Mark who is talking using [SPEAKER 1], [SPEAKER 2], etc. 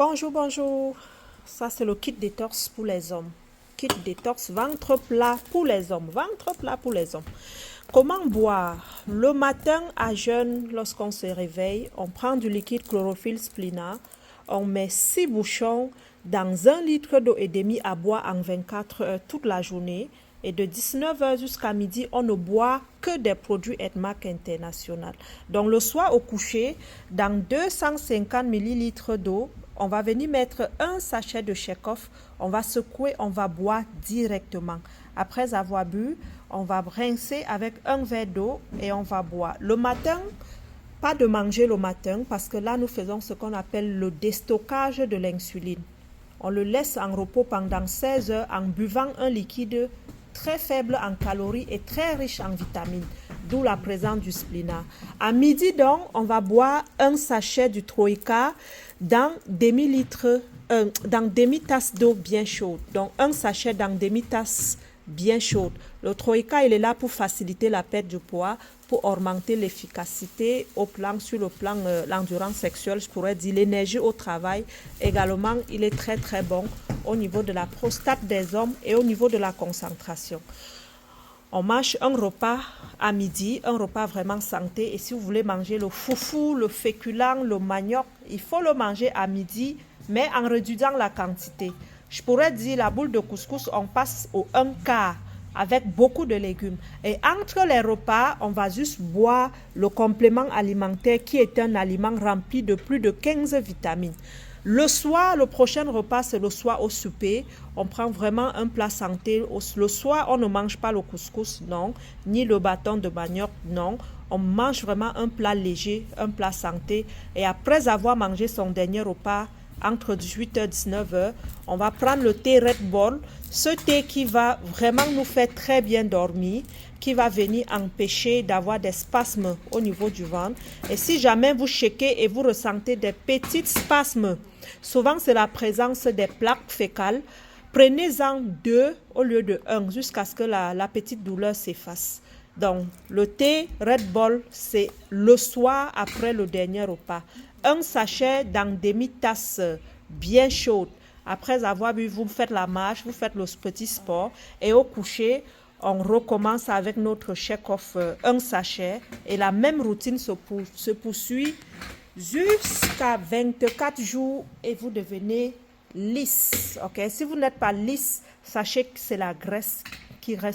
[SPEAKER 1] Bonjour, bonjour. Ça, c'est le kit détox pour les hommes. Kit détox, ventre plat pour les hommes. Ventre plat pour les hommes. Comment boire? Le matin à jeûne, lorsqu'on se réveille, on prend du liquide chlorophylle splina. On met 6 bouchons dans 1 litre d'eau et demi à boire en 24 heures toute la journée. Et de 19 heures jusqu'à midi, on ne boit que des produits Edmark International. Donc le soir au coucher, dans 250 millilitres d'eau, on va venir mettre un sachet de Checkov, on va secouer, on va boire directement. Après avoir bu, on va rincer avec un verre d'eau et on va boire. Le matin, pas de manger le matin parce que là, nous faisons ce qu'on appelle le déstockage de l'insuline. On le laisse en repos pendant 16 heures en buvant un liquide très faible en calories et très riche en vitamines, d'où la présence du splina. À midi donc, on va boire un sachet du Troïka dans demi-tasse d'eau bien chaude. Donc un sachet dans demi-tasse bien chaude. Le Troïka, il est là pour faciliter la perte de poids, pour augmenter l'efficacité sur le plan l'endurance sexuelle, je pourrais dire l'énergie au travail. Également, il est très très bon au niveau de la prostate des hommes et au niveau de la concentration. On mange un repas à midi, un repas vraiment santé. Et si vous voulez manger le foufou, le féculent, le manioc, il faut le manger à midi, mais en réduisant la quantité. Je pourrais dire la boule de couscous, on passe au 1 quart avec beaucoup de légumes. Et entre les repas, on va juste boire le complément alimentaire qui est un aliment rempli de plus de 15 vitamines. Le soir, le prochain repas, c'est le soir au souper. On prend vraiment un plat santé. Le soir, on ne mange pas le couscous, non, ni le bâton de manioc, non. On mange vraiment un plat léger, un plat santé. Et après avoir mangé son dernier repas, entre 18h et 19h, on va prendre le thé Red Bull, ce thé qui va vraiment nous faire très bien dormir, qui va venir empêcher d'avoir des spasmes au niveau du ventre. Et si jamais vous shakez et vous ressentez des petits spasmes, souvent c'est la présence des plaques fécales, prenez-en 2 au lieu de 1 jusqu'à ce que la petite douleur s'efface. Donc, le thé Red Bull, c'est le soir après le dernier repas. Un sachet dans demi-tasse bien chaude. Après avoir bu, vous faites la marche, vous faites le petit sport. Et au coucher, on recommence avec notre Checkov, un sachet. Et la même routine se poursuit jusqu'à 24 jours et vous devenez lisse. Okay? Si vous n'êtes pas lisse, sachez que c'est la graisse qui reste